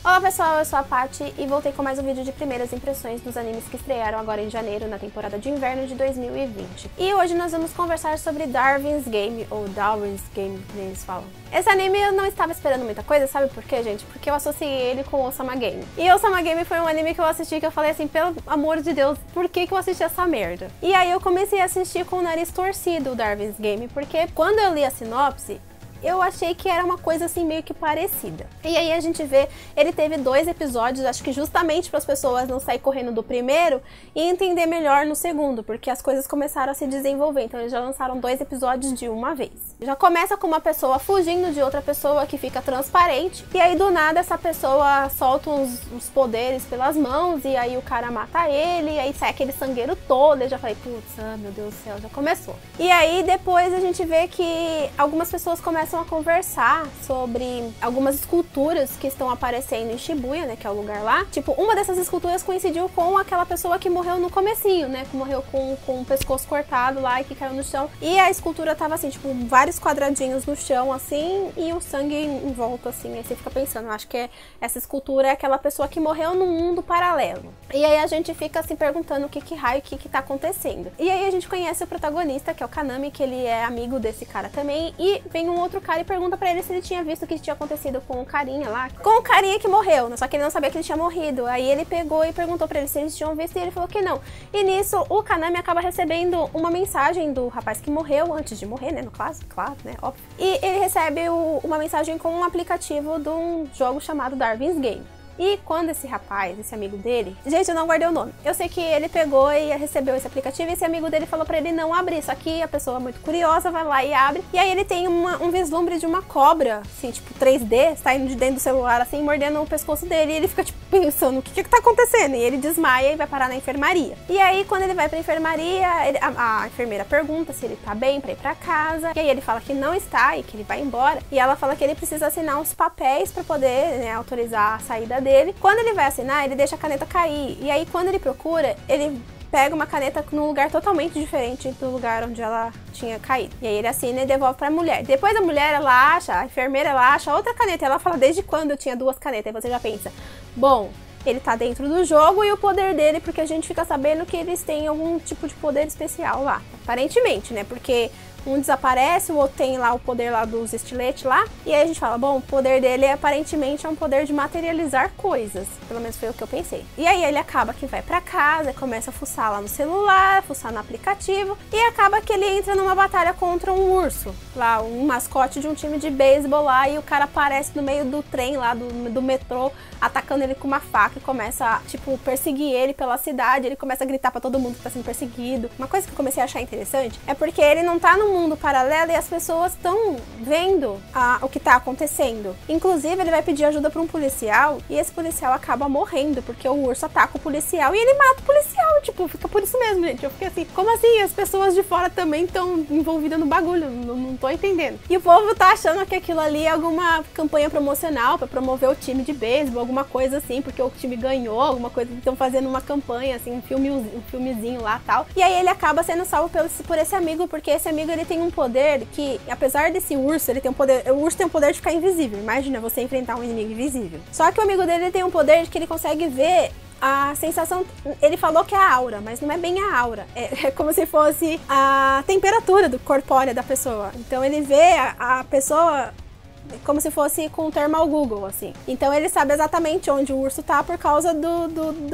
Olá pessoal, eu sou a Paty e voltei com mais um vídeo de primeiras impressões dos animes que estrearam agora em janeiro, na temporada de inverno de 2020. E hoje nós vamos conversar sobre Darwin's Game, ou Darwin's Game, como eles falam. Esse anime eu não estava esperando muita coisa, sabe por quê, gente? Porque eu associei ele com Osama Game. E Osama Game foi um anime que eu assisti que eu falei assim, pelo amor de Deus, por que eu assisti essa merda? E aí eu comecei a assistir com o nariz torcido o Darwin's Game, porque quando eu li a sinopse, eu achei que era uma coisa assim meio que parecida. E aí a gente vê, ele teve 2 episódios, acho que justamente para as pessoas não sair correndo do primeiro e entender melhor no segundo, porque as coisas começaram a se desenvolver. Então eles já lançaram 2 episódios de uma vez. Já começa com uma pessoa fugindo de outra pessoa que fica transparente, e aí do nada essa pessoa solta uns poderes pelas mãos, e aí o cara mata ele, e aí sai aquele sangueiro todo. Eu já falei, putz, meu Deus do céu, já começou. E aí depois a gente vê que algumas pessoas começam a conversar sobre algumas esculturas que estão aparecendo em Shibuya, né, que é o lugar lá. Tipo, uma dessas esculturas coincidiu com aquela pessoa que morreu no comecinho, né, que morreu com o pescoço cortado lá e que caiu no chão. E a escultura tava assim, tipo, vários quadradinhos no chão, assim, e o sangue em volta, assim. Aí você fica pensando, acho que essa escultura é aquela pessoa que morreu num mundo paralelo. E aí a gente fica se perguntando o que raio, o que tá acontecendo. E aí a gente conhece o protagonista, que é o Kanami, que ele é amigo desse cara também, e vem um outro cara e pergunta pra ele se ele tinha visto o que tinha acontecido com o carinha lá, com o carinha que morreu, só que ele não sabia que ele tinha morrido. Aí ele pegou e perguntou pra ele se eles tinham visto, e ele falou que não. E nisso o Kanami acaba recebendo uma mensagem do rapaz que morreu, antes de morrer, né, no caso, claro, né, óbvio. E ele recebe uma mensagem com um aplicativo de um jogo chamado Darwin's Game. E quando esse rapaz, esse amigo dele... Gente, eu não guardei o nome. Eu sei que ele pegou e recebeu esse aplicativo e esse amigo dele falou pra ele não abrir. Só que a pessoa muito curiosa vai lá e abre. E aí ele tem um vislumbre de uma cobra, assim, tipo 3D, saindo de dentro do celular, assim, mordendo o pescoço dele. E ele fica, tipo, pensando, o que tá acontecendo? E ele desmaia e vai parar na enfermaria. E aí, quando ele vai pra enfermaria, a enfermeira pergunta se ele tá bem pra ir pra casa. E aí ele fala que não está e que ele vai embora. E ela fala que ele precisa assinar uns papéis pra poder, né, autorizar a saída dele. Quando ele vai assinar, ele deixa a caneta cair. E aí, quando ele procura, ele pega uma caneta num lugar totalmente diferente do lugar onde ela tinha caído. E aí ele assina e devolve pra mulher. Depois a mulher, a enfermeira, ela acha outra caneta. E ela fala, desde quando eu tinha 2 canetas? Aí você já pensa, bom, ele tá dentro do jogo e o poder dele, porque a gente fica sabendo que eles têm algum tipo de poder especial lá. Aparentemente, né? Porque um desaparece, o outro tem lá o poder lá dos estiletes lá. E aí a gente fala, bom, o poder dele aparentemente é um poder de materializar coisas. Pelo menos foi o que eu pensei. E aí ele acaba que vai pra casa, começa a fuçar lá no celular, fuçar no aplicativo. E acaba que ele entra numa batalha contra um urso. Lá, um mascote de um time de beisebol lá. E o cara aparece no meio do trem lá, do metrô, atacando ele com uma faca. E começa a, tipo, perseguir ele pela cidade. Ele começa a gritar pra todo mundo que tá sendo perseguido. Uma coisa que eu comecei a achar interessante é porque ele não tá num mundo paralelo e as pessoas estão vendo o que tá acontecendo. Inclusive, ele vai pedir ajuda pra um policial e esse policial acaba morrendo, porque o urso ataca o policial e ele mata o policial. Tipo, fica por isso mesmo, gente. Eu fiquei assim, como assim? As pessoas de fora também estão envolvidas no bagulho, não tô entendendo. E o povo tá achando que aquilo ali é alguma campanha promocional pra promover o time de beisebol, alguma coisa assim, porque o time ganhou, alguma coisa, estão fazendo uma campanha, assim, um filmezinho lá e tal. E aí ele acaba sendo salvo por esse amigo, porque esse amigo, ele tem um poder que, apesar desse urso, ele tem um poder, o urso tem um poder de ficar invisível. Imagina você enfrentar um inimigo invisível. Só que o amigo dele tem um poder de que ele consegue ver a sensação. Ele falou que é a aura, mas não é bem a aura. É como se fosse a temperatura do corpórea da pessoa. Então ele vê a pessoa como se fosse com o thermal Google, assim. Então ele sabe exatamente onde o urso tá por causa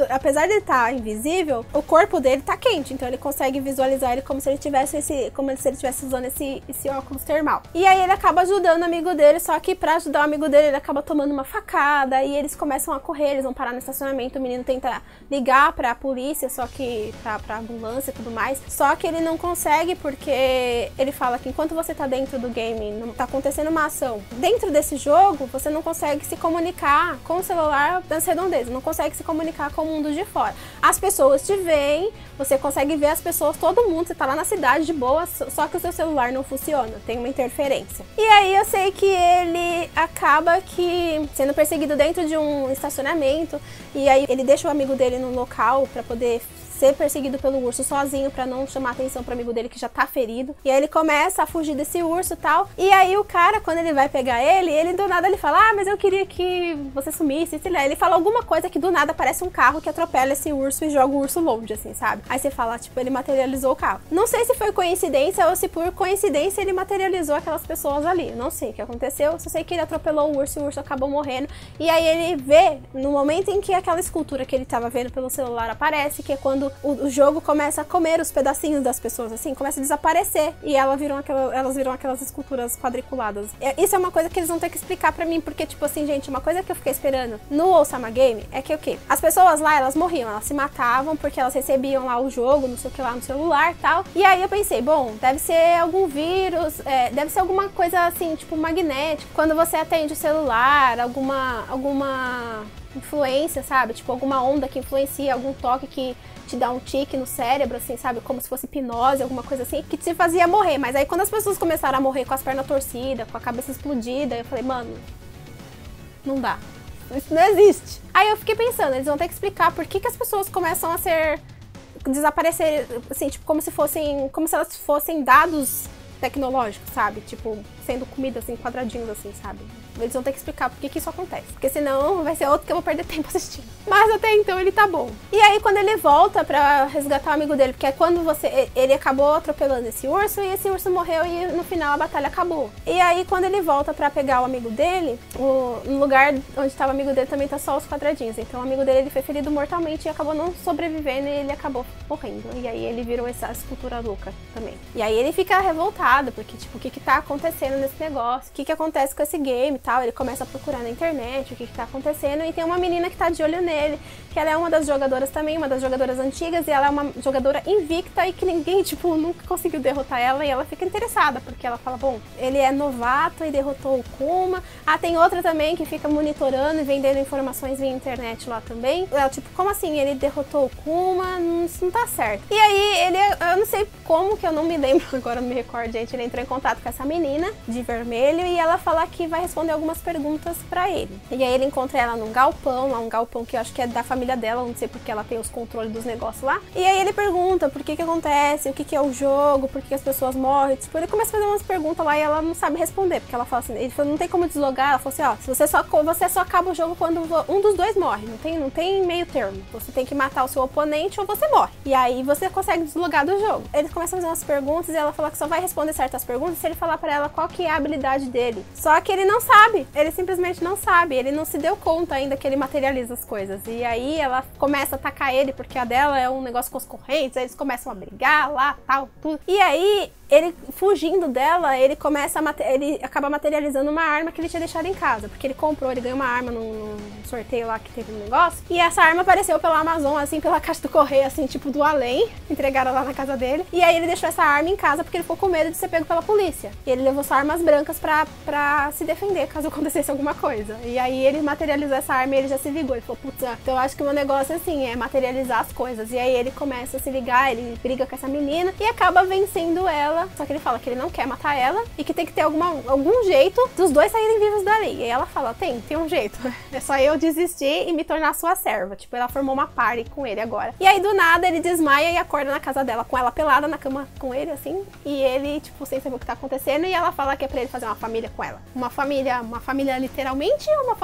apesar de ele estar invisível, o corpo dele tá quente, então ele consegue visualizar ele como se ele tivesse usando esse óculos termal. E aí ele acaba ajudando o amigo dele, só que pra ajudar o amigo dele, ele acaba tomando uma facada, e eles começam a correr, eles vão parar no estacionamento, o menino tenta ligar pra polícia, só que pra ambulância e tudo mais, só que ele não consegue, porque ele fala que enquanto você tá dentro do game, não tá acontecendo uma ação. Dentro desse jogo, você não consegue se comunicar com o celular das redondezas, não consegue se comunicar com o mundo de fora. As pessoas te veem, você consegue ver as pessoas, todo mundo, você tá lá na cidade de boa, só que o seu celular não funciona, tem uma interferência. E aí eu sei que ele acaba sendo perseguido dentro de um estacionamento, e aí ele deixa o amigo dele no local pra poder ser perseguido pelo urso sozinho pra não chamar atenção pro amigo dele que já tá ferido. E aí ele começa a fugir desse urso e tal. E aí o cara, quando ele vai pegar pegar ele, e ele do nada ele fala, ah, mas eu queria que você sumisse, sei lá. Ele fala alguma coisa que do nada aparece um carro que atropela esse urso e joga o urso longe, assim, sabe? Aí você fala, tipo, ele materializou o carro. Não sei se foi coincidência ou se por coincidência ele materializou aquelas pessoas ali. Não sei o que aconteceu, só sei que ele atropelou o urso acabou morrendo. E aí ele vê, no momento em que aquela escultura que ele tava vendo pelo celular aparece, que é quando o jogo começa a comer os pedacinhos das pessoas, assim, começa a desaparecer. E elas viram aquelas esculturas quadriculadas. Isso é uma coisa que eles vão ter que explicar pra mim, porque, tipo assim, gente, uma coisa que eu fiquei esperando no Osama Game é que o quê? As pessoas lá, elas morriam, elas se matavam porque elas recebiam lá o jogo, não sei o que lá, no celular e tal. E aí eu pensei, bom, deve ser algum vírus, deve ser alguma coisa assim, tipo magnética. Quando você atende o celular, alguma influência, sabe? Tipo, alguma onda que influencia, algum toque que te dá um tique no cérebro, assim, sabe? Como se fosse hipnose, alguma coisa assim, que te fazia morrer. Mas aí quando as pessoas começaram a morrer com as pernas torcidas, com a cabeça explodida, eu falei, mano, não dá. Isso não existe. Aí eu fiquei pensando, eles vão ter que explicar por que as pessoas começam a desaparecer, assim, tipo, como se elas fossem dados tecnológicos, sabe? Tipo, sendo comida, assim, quadradinhos, assim, sabe? Eles vão ter que explicar por que isso acontece. Porque senão vai ser outro que eu vou perder tempo assistindo. Mas até então ele tá bom. E aí quando ele volta pra resgatar o amigo dele, porque é quando ele acabou atropelando esse urso e esse urso morreu e no final a batalha acabou. E aí quando ele volta pra pegar o amigo dele, no lugar onde tava o amigo dele também tá só os quadradinhos. Então o amigo dele ele foi ferido mortalmente e acabou não sobrevivendo e ele acabou morrendo. E aí ele virou essa escultura louca também. E aí ele fica revoltado, porque tipo, o que tá acontecendo nesse negócio? O que acontece com esse game e tal? Ele começa a procurar na internet o que tá acontecendo e tem uma menina que tá de olho nele, que ela é uma das jogadoras também, uma das jogadoras antigas, e ela é uma jogadora invicta e que ninguém, tipo, nunca conseguiu derrotar ela, e ela fica interessada, porque ela fala, bom, ele é novato e derrotou o Kuma. Ah, tem outra também que fica monitorando e vendendo informações via internet lá também. Ela, tipo, como assim? Ele derrotou o Kuma? Isso não tá certo. E aí, eu não sei como, que eu não me lembro agora, não me recordo, gente, ele entrou em contato com essa menina de vermelho e ela fala que vai responder algumas perguntas pra ele. E aí ele encontra ela num galpão, lá um galpão que eu acho que é da família dela, não sei porque ela tem os controles dos negócios lá. E aí ele pergunta por que acontece, o que é o jogo, por que as pessoas morrem. Tipo, ele começa a fazer umas perguntas lá e ela não sabe responder, porque ela fala assim, ele falou, não tem como deslogar, ela falou assim, ó, você só acaba o jogo quando um dos dois morre, não tem meio termo. Você tem que matar o seu oponente ou você morre. E aí você consegue deslogar do jogo. Ele começa a fazer umas perguntas e ela fala que só vai responder certas perguntas se ele falar pra ela qual que é a habilidade dele. Só que ele não sabe, ele simplesmente não sabe, ele não se deu conta ainda que ele materializa as coisas. E aí ela começa a atacar ele, porque a dela é um negócio com os correntes, aí eles começam a brigar lá, tal, tudo. E aí, ele fugindo dela, ele acaba materializando uma arma que ele tinha deixado em casa, porque ele ganhou uma arma num sorteio lá que teve um negócio, e essa arma apareceu pela Amazon, assim, pela caixa do correio, assim, tipo do além, entregaram lá na casa dele, e aí ele deixou essa arma em casa porque ele ficou com medo de ser pego pela polícia, e ele levou só armas brancas pra se defender caso acontecesse alguma coisa, e aí ele materializou essa arma e ele já se ligou, ele falou, putz, então eu acho que o meu negócio, assim, é materializar as coisas, e aí ele começa a se ligar, ele briga com essa menina, e acaba vencendo ela. Só que ele fala que ele não quer matar ela e que tem que ter algum jeito dos dois saírem vivos dali. E aí ela fala, tem um jeito. É só eu desistir e me tornar sua serva. Tipo, ela formou uma party com ele agora. E aí, do nada, ele desmaia e acorda na casa dela com ela pelada na cama com ele, assim. E ele, tipo, sem saber o que tá acontecendo. E ela fala que é pra ele fazer uma família com ela. Uma família literalmente ou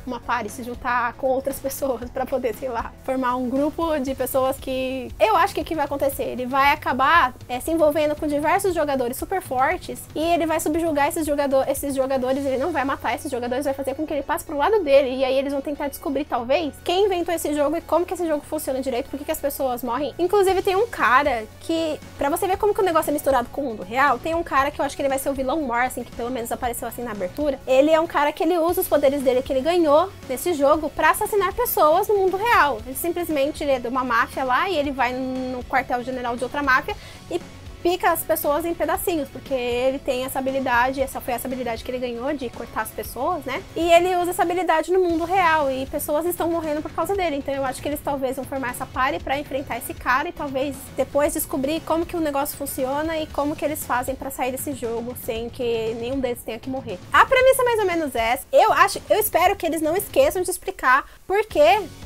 uma party, se juntar com outras pessoas pra poder, sei lá, formar um grupo de pessoas que... Eu acho que o que vai acontecer? Ele vai acabar se envolvendo com diversos jogadores super fortes e ele vai subjugar esses jogadores, ele não vai matar esses jogadores, vai fazer com que ele passe pro lado dele, e aí eles vão tentar descobrir, talvez, quem inventou esse jogo e como que esse jogo funciona direito, por que as pessoas morrem. Inclusive tem um cara que, pra você ver como que o negócio é misturado com o mundo real, tem um cara que eu acho que ele vai ser o vilão maior, assim, que pelo menos apareceu assim na abertura. Ele é um cara que ele usa os poderes dele que ele ganhou nesse jogo pra assassinar pessoas no mundo real. Ele simplesmente é de uma máfia lá e ele vai no quartel-general de outra máfia e pica as pessoas em pedacinhos, porque ele tem essa habilidade, essa foi essa habilidade que ele ganhou de cortar as pessoas, né? E ele usa essa habilidade no mundo real e pessoas estão morrendo por causa dele. Então eu acho que eles talvez vão formar essa party pra enfrentar esse cara e talvez depois descobrir como que o negócio funciona e como que eles fazem pra sair desse jogo sem que nenhum deles tenha que morrer. A premissa é mais ou menos essa. Eu espero que eles não esqueçam de explicar por que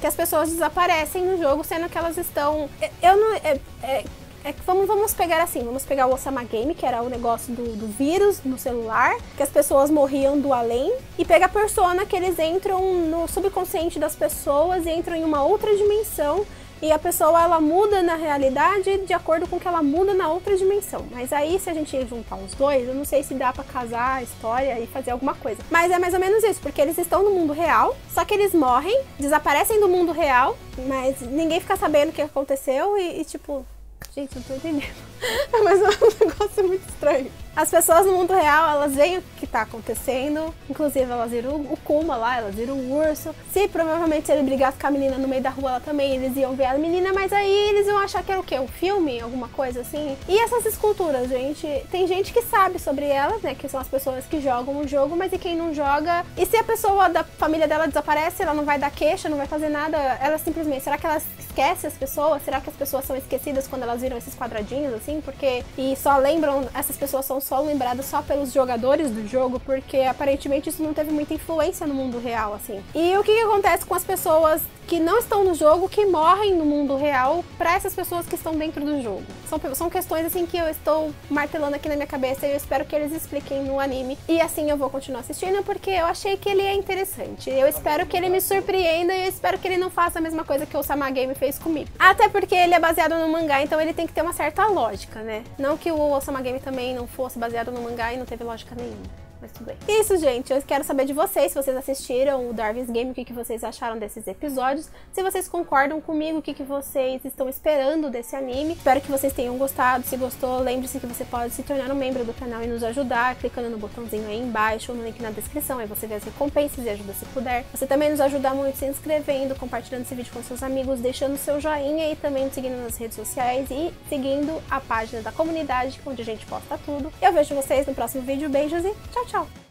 as pessoas desaparecem no jogo, sendo que elas estão... É que vamos pegar assim, vamos pegar o Osama Game, que era o negócio do vírus no celular, que as pessoas morriam do além, e pega a Persona, que eles entram no subconsciente das pessoas e entram em uma outra dimensão, e a pessoa ela muda na realidade de acordo com o que ela muda na outra dimensão. Mas aí se a gente juntar os dois, eu não sei se dá pra casar a história e fazer alguma coisa. Mas é mais ou menos isso, porque eles estão no mundo real, só que eles morrem, desaparecem do mundo real, mas ninguém fica sabendo o que aconteceu e tipo... Gente, não tô entendendo. Mas é um negócio muito estranho. As pessoas no mundo real, elas veem o que tá acontecendo. Inclusive, elas viram o Kuma lá, elas viram o urso. Se provavelmente se ele brigasse com a menina no meio da rua, ela também, eles iam ver a menina, mas aí eles iam achar que era o quê? Um filme? Alguma coisa assim? E essas esculturas, gente? Tem gente que sabe sobre elas, né? Que são as pessoas que jogam o jogo, mas e quem não joga? E se a pessoa da família dela desaparece, ela não vai dar queixa, não vai fazer nada? Ela simplesmente... Será que ela esquece as pessoas? Será que as pessoas são esquecidas quando elas viram esses quadradinhos, assim? Porque... E só lembram... Essas pessoas são só lembradas só pelos jogadores do jogo, porque aparentemente isso não teve muita influência no mundo real, assim. E o que acontece com as pessoas que não estão no jogo, que morrem no mundo real, pra essas pessoas que estão dentro do jogo? São questões, assim, que eu estou martelando aqui na minha cabeça e eu espero que eles expliquem no anime. E assim eu vou continuar assistindo, porque eu achei que ele é interessante. Eu espero que ele me surpreenda e eu espero que ele não faça a mesma coisa que o Osama Game fez comigo. Até porque ele é baseado no mangá, então ele tem que ter uma certa lógica, né? Não que o Osama Game também não fosse baseado no mangá e não teve lógica nenhuma. Mas tudo bem. Isso, gente. Eu quero saber de vocês, se vocês assistiram o Darwin's Game, o que vocês acharam desses episódios. Se vocês concordam comigo, o que vocês estão esperando desse anime. Espero que vocês tenham gostado. Se gostou, lembre-se que você pode se tornar um membro do canal e nos ajudar, clicando no botãozinho aí embaixo ou no link na descrição. Aí você vê as recompensas e ajuda se puder. Você também nos ajuda muito se inscrevendo, compartilhando esse vídeo com seus amigos, deixando seu joinha e também nos seguindo nas redes sociais e seguindo a página da comunidade, onde a gente posta tudo. Eu vejo vocês no próximo vídeo. Beijos e tchau, tchau!